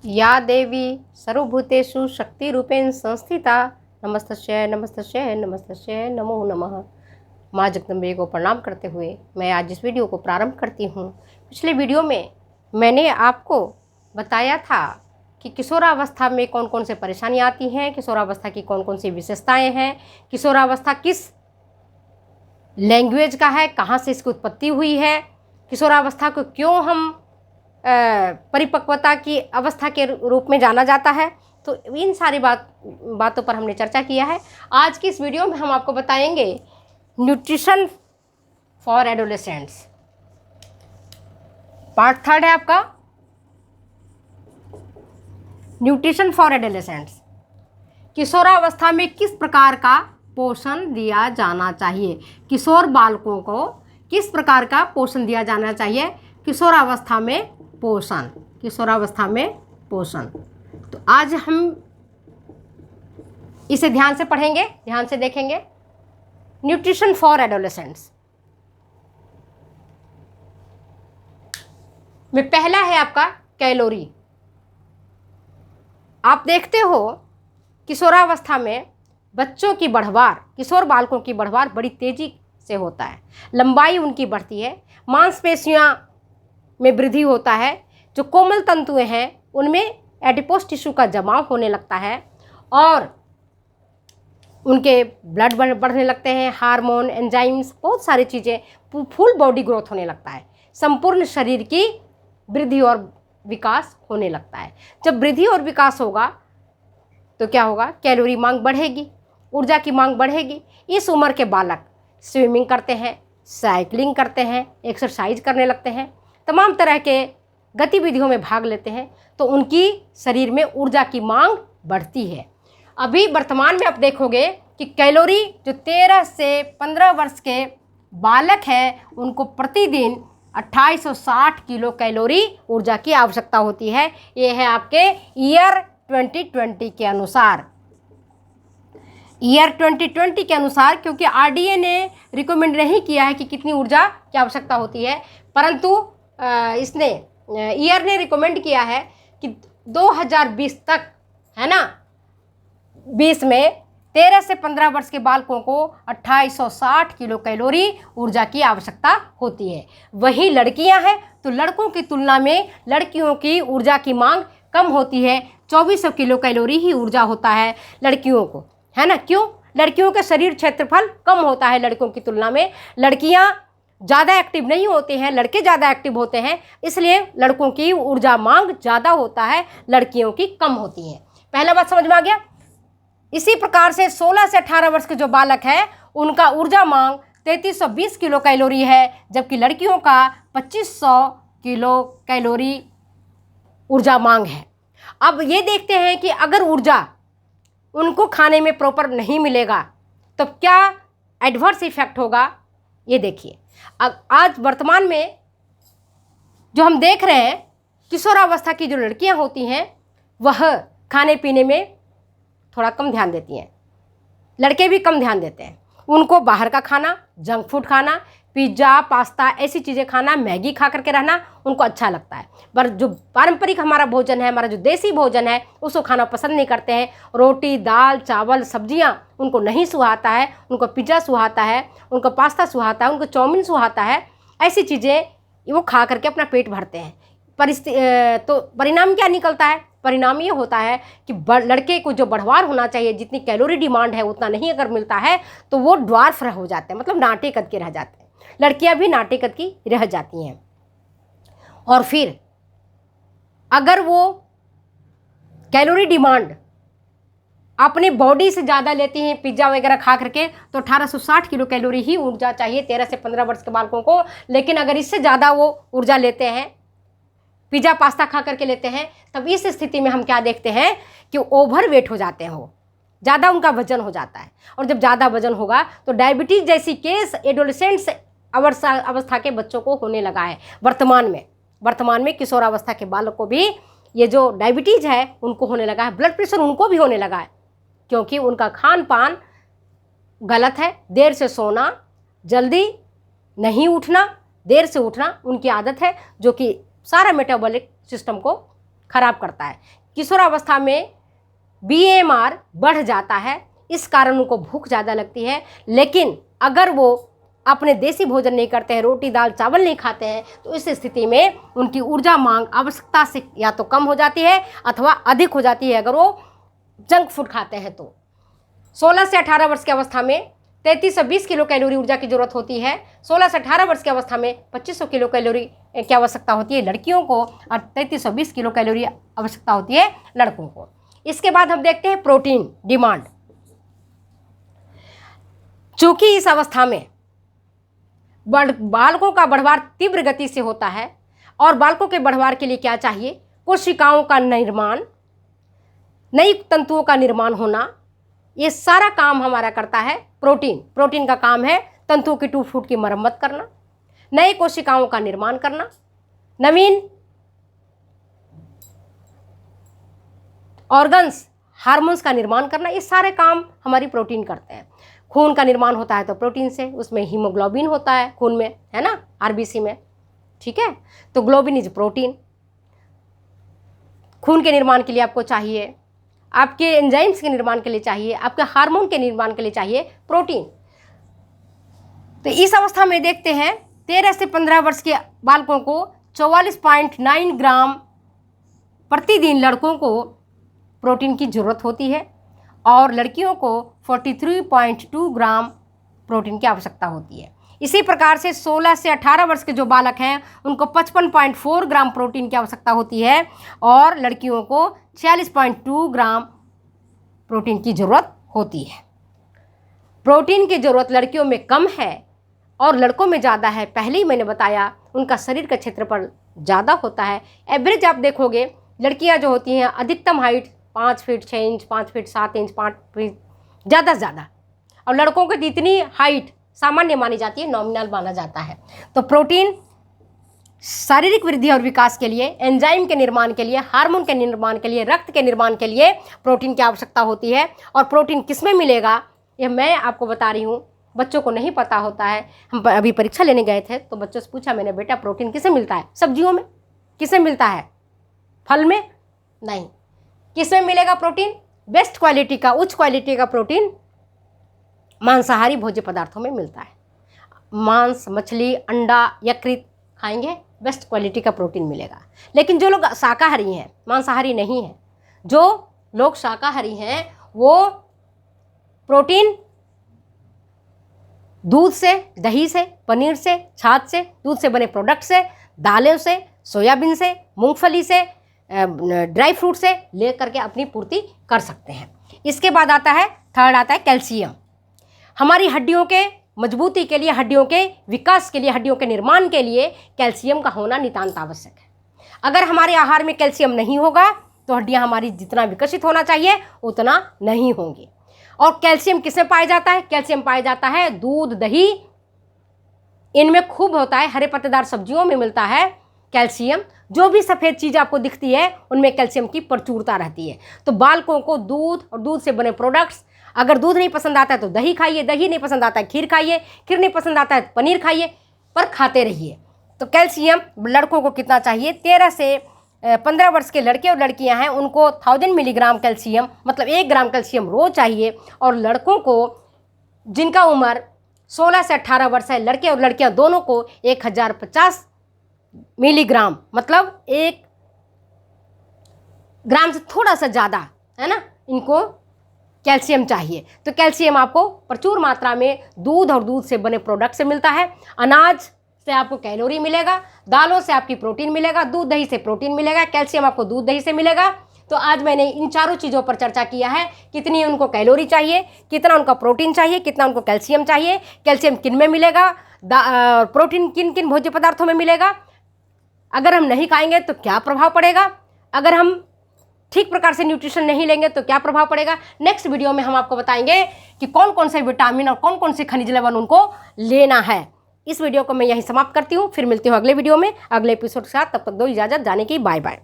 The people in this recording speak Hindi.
या देवी सर्वभूतेषु शक्तिरूपेण संस्थिता नमस्तस्यै नमस्तस्यै नमस्तस्यै नमो नमः। माँ जगदम्बे को प्रणाम करते हुए मैं आज इस वीडियो को प्रारंभ करती हूँ। पिछले वीडियो में मैंने आपको बताया था कि किशोरावस्था में कौन कौन से परेशानियाँ आती हैं, किशोरावस्था की कौन कौन सी विशेषताएं हैं, किशोरावस्था किस लैंग्वेज का है, कहाँ से इसकी उत्पत्ति हुई है, किशोरावस्था को क्यों हम परिपक्वता की अवस्था के रूप में जाना जाता है। तो इन सारी बातों पर हमने चर्चा किया है। आज की इस वीडियो में हम आपको बताएंगे न्यूट्रिशन फॉर एडोलेसेंट्स। पार्ट 3 है आपका न्यूट्रिशन फॉर एडोलेसेंट्स। किशोरावस्था में किस प्रकार का पोषण दिया जाना चाहिए, किशोर बालकों को किस प्रकार का पोषण दिया जाना चाहिए किशोरावस्था में पोषण, किशोरावस्था में पोषण। तो आज हम इसे ध्यान से पढ़ेंगे, ध्यान से देखेंगे। न्यूट्रिशन फॉर एडोलेसेंट्स में पहला है आपका कैलोरी। आप देखते हो किशोरावस्था में बच्चों की बढ़वार, किशोर बालकों की बढ़वार बड़ी तेजी से होता है, लंबाई उनकी बढ़ती है, मांसपेशियां में वृद्धि होता है, जो कोमल तंतुएं हैं उनमें एडिपोस टिश्यू का जमाव होने लगता है और उनके ब्लड बढ़ने लगते हैं, हार्मोन, एंजाइम्स, बहुत सारी चीज़ें, फुल बॉडी ग्रोथ होने लगता है, संपूर्ण शरीर की वृद्धि और विकास होने लगता है। जब वृद्धि और विकास होगा तो क्या होगा, कैलोरी मांग बढ़ेगी, ऊर्जा की मांग बढ़ेगी। इस उम्र के बालक स्विमिंग करते हैं, साइकिलिंग करते हैं, एक्सरसाइज करने लगते हैं, तमाम तरह के गतिविधियों में भाग लेते हैं, तो उनकी शरीर में ऊर्जा की मांग बढ़ती है। अभी वर्तमान में आप देखोगे कि कैलोरी जो 13 से 15 वर्ष के बालक हैं उनको प्रतिदिन 2860 किलो कैलोरी ऊर्जा की आवश्यकता होती है। ये है आपके ईयर 2020 के अनुसार, ईयर 2020 के अनुसार, क्योंकि आरडीए ने रिकमेंड नहीं किया है कि कितनी ऊर्जा की आवश्यकता होती है, परंतु इसने ईयर ने रिकमेंड किया है कि 2020 तक, है ना, 20 में 13 से 15 वर्ष के बालकों को 2860 किलो कैलोरी ऊर्जा की आवश्यकता होती है। वहीं लड़कियां हैं तो लड़कों की तुलना में लड़कियों की ऊर्जा की मांग कम होती है, 2400 किलो कैलोरी ही ऊर्जा होता है लड़कियों को, है ना। क्यों? लड़कियों का शरीर क्षेत्रफल कम होता है लड़कों की तुलना में, लड़कियां ज़्यादा एक्टिव नहीं होते हैं, लड़के ज़्यादा एक्टिव होते हैं, इसलिए लड़कों की ऊर्जा मांग ज़्यादा होता है, लड़कियों की कम होती है। पहला बात समझ में आ गया। इसी प्रकार से 16 से 18 वर्ष के जो बालक है उनका ऊर्जा मांग 3320 किलो कैलोरी है, जबकि लड़कियों का 2500 किलो कैलोरी ऊर्जा मांग है। अब ये देखते हैं कि अगर ऊर्जा उनको खाने में प्रॉपर नहीं मिलेगा तो क्या एडवर्स इफेक्ट होगा, ये देखिए। अब आज वर्तमान में जो हम देख रहे हैं, किशोरावस्था की जो लड़कियां होती हैं वह खाने पीने में थोड़ा कम ध्यान देती हैं, लड़के भी कम ध्यान देते हैं। उनको बाहर का खाना, जंक फूड खाना, पिज्ज़ा, पास्ता, ऐसी चीज़ें खाना, मैगी खा करके रहना उनको अच्छा लगता है, पर जो पारंपरिक हमारा भोजन है, हमारा जो देसी भोजन है, उसको खाना पसंद नहीं करते हैं। रोटी, दाल, चावल, सब्जियां उनको नहीं सुहाता है, उनको पिज्ज़ा सुहाता है, उनको पास्ता सुहाता है, उनको चाउमीन सुहाता है, ऐसी चीज़ें वो खा करके अपना पेट भरते हैं। तो परिणाम क्या निकलता है? परिणाम ये होता है कि लड़के को जो बढ़वार होना चाहिए, जितनी कैलोरी डिमांड है उतना नहीं अगर मिलता है तो वो ड्वार्फ हो जाते हैं, मतलब नाटे कद के रह जाते हैं। लड़कियां भी नाटे कद की रह जाती हैं। और फिर अगर वो कैलोरी डिमांड अपने बॉडी से ज़्यादा लेती हैं पिज्ज़ा वगैरह खा करके, तो 1860 किलो कैलोरी ही ऊर्जा चाहिए 13 से 15 वर्ष के बालकों को। लेकिन अगर इससे ज़्यादा वो ऊर्जा लेते हैं, पिज्ज़ा पास्ता खा करके लेते हैं, तब इस स्थिति में हम क्या देखते हैं कि ओवर वेट हो जाते हैं, वो ज़्यादा उनका वजन हो जाता है। और जब ज़्यादा वजन होगा तो डायबिटीज़ जैसी केस एडोलेसेंट्स अवस्था के बच्चों को होने लगा है। वर्तमान में किशोरावस्था के बालक को भी ये जो डायबिटीज़ है उनको होने लगा है, ब्लड प्रेशर उनको भी होने लगा है, क्योंकि उनका खान पान गलत है। देर से सोना, जल्दी नहीं उठना, देर से उठना उनकी आदत है, जो कि सारा मेटाबॉलिक सिस्टम को खराब करता है। किशोरावस्था में BMR बढ़ जाता है, इस कारण उनको भूख ज़्यादा लगती है। लेकिन अगर वो अपने देसी भोजन नहीं करते हैं, रोटी दाल चावल नहीं खाते हैं, तो इस स्थिति में उनकी ऊर्जा मांग आवश्यकता से या तो कम हो जाती है अथवा अधिक हो जाती है अगर वो जंक फूड खाते हैं। तो 16 से 18 वर्ष की अवस्था में 3320 किलो कैलोरी ऊर्जा की जरूरत होती है। 16 से 18 वर्ष की अवस्था में 2500 किलो कैलोरी की आवश्यकता होती है लड़कियों को और 3320 किलो कैलोरी आवश्यकता होती है लड़कों को। इसके बाद हम देखते हैं प्रोटीन डिमांड। चूंकि इस अवस्था में बालकों का बढ़वार तीव्र गति से होता है और बालकों के बढ़वार के लिए क्या चाहिए, कोशिकाओं का निर्माण, नई तंतुओं का निर्माण होना, ये सारा काम हमारा करता है प्रोटीन। प्रोटीन का काम है तंतुओं की टूट फूट की मरम्मत करना, नए कोशिकाओं का निर्माण करना, नवीन ऑर्गन्स हार्मोन्स का निर्माण करना, ये सारे काम हमारी प्रोटीन करते हैं। खून का निर्माण होता है तो प्रोटीन से, उसमें हीमोग्लोबिन होता है खून में, है ना, RBC में, ठीक है। तो ग्लोबिन इज प्रोटीन। खून के निर्माण के लिए आपको चाहिए, आपके एंजाइम्स के निर्माण के लिए चाहिए, आपके हार्मोन के निर्माण के लिए चाहिए प्रोटीन। तो इस अवस्था में देखते हैं 13 से 15 वर्ष के बालकों को 44.9 ग्राम प्रतिदिन लड़कों को प्रोटीन की जरूरत होती है और लड़कियों को 43.2 ग्राम प्रोटीन की आवश्यकता होती है। इसी प्रकार से 16 से 18 वर्ष के जो बालक हैं उनको 55.4 ग्राम प्रोटीन की आवश्यकता होती है और लड़कियों को 46.2 ग्राम प्रोटीन की ज़रूरत होती है। प्रोटीन की ज़रूरत लड़कियों में कम है और लड़कों में ज़्यादा है। पहले ही मैंने बताया उनका शरीर का क्षेत्रफल ज़्यादा होता है। एवरेज आप देखोगे लड़कियां जो होती हैं अधिकतम height 5 feet 6 inch, 5 feet 7 inch, 5 feet ज़्यादा से ज़्यादा, और लड़कों की जितनी हाइट सामान्य मानी जाती है, नॉमिनल माना जाता है। तो प्रोटीन शारीरिक वृद्धि और विकास के लिए, एंजाइम के निर्माण के लिए, हार्मोन के निर्माण के लिए, रक्त के निर्माण के लिए प्रोटीन की आवश्यकता होती है। और प्रोटीन किस में मिलेगा यह मैं आपको बता रही हूँ, बच्चों को नहीं पता होता है। हम अभी परीक्षा लेने गए थे तो बच्चों से पूछा मैंने, बेटा प्रोटीन किसे मिलता है? सब्जियों में। किसे मिलता है? फल में? नहीं। किस में मिलेगा प्रोटीन? बेस्ट क्वालिटी का, उच्च क्वालिटी का प्रोटीन मांसाहारी भोज्य पदार्थों में मिलता है। मांस, मछली, अंडा, यकृत खाएंगे, बेस्ट क्वालिटी का प्रोटीन मिलेगा। लेकिन जो लोग शाकाहारी हैं, मांसाहारी नहीं हैं, जो लोग शाकाहारी हैं वो प्रोटीन दूध से, दही से, पनीर से, छाछ से, दूध से बने प्रोडक्ट से, दालों से, सोयाबीन से, मूंगफली से, ड्राई फ्रूट से ले करके अपनी पूर्ति कर सकते हैं। इसके बाद आता है, थर्ड आता है कैल्शियम। हमारी हड्डियों के मजबूती के लिए, हड्डियों के विकास के लिए, हड्डियों के निर्माण के लिए कैल्शियम का होना नितांत आवश्यक है। अगर हमारे आहार में कैल्शियम नहीं होगा तो हड्डियां हमारी जितना विकसित होना चाहिए उतना नहीं होंगी। और कैल्शियम किसमें पाया जाता है? कैल्शियम पाया जाता है दूध, दही, इनमें खूब होता है। हरे पत्तेदार सब्जियों में मिलता है कैल्शियम। जो भी सफ़ेद चीज़ आपको दिखती है उनमें कैल्शियम की प्रचुरता रहती है। तो बालकों को दूध और दूध से बने प्रोडक्ट्स, अगर दूध नहीं पसंद आता है तो दही खाइए, दही नहीं पसंद आता है खीर खाइए, खीर नहीं पसंद आता है तो पनीर खाइए, पर खाते रहिए। तो कैल्शियम लड़कों को कितना चाहिए? 13 से 15 वर्ष के लड़के और लड़कियां हैं उनको 1000 मिलीग्राम कैल्शियम, मतलब 1 ग्राम कैल्शियम रोज चाहिए। और लड़कों को जिनका उम्र 16 से 18 वर्ष है, लड़के और लड़कियां दोनों को 1050 मिलीग्राम, मतलब 1 ग्राम से थोड़ा सा ज़्यादा, है ना, इनको कैल्शियम चाहिए। तो कैल्शियम आपको प्रचुर मात्रा में दूध और दूध से बने प्रोडक्ट से मिलता है। अनाज से आपको कैलोरी मिलेगा, दालों से आपकी प्रोटीन मिलेगा, दूध दही से प्रोटीन मिलेगा, कैल्शियम आपको दूध दही से मिलेगा। तो आज मैंने इन चारों चीज़ों पर चर्चा किया है, कितनी उनको कैलोरी चाहिए, कितना उनका प्रोटीन चाहिए, कितना उनको कैल्शियम चाहिए, कैल्शियम किन में मिलेगा, प्रोटीन किन किन भोज्य पदार्थों में मिलेगा, अगर हम नहीं खाएंगे तो क्या प्रभाव पड़ेगा, अगर हम ठीक प्रकार से न्यूट्रिशन नहीं लेंगे तो क्या प्रभाव पड़ेगा। नेक्स्ट वीडियो में हम आपको बताएंगे कि कौन कौन से विटामिन और कौन कौन से खनिज लवण उनको लेना है। इस वीडियो को मैं यहीं समाप्त करती हूँ, फिर मिलती हूँ अगले वीडियो में अगले एपिसोड के साथ। तब तक दो इजाज़त, जाने की बाय बाय।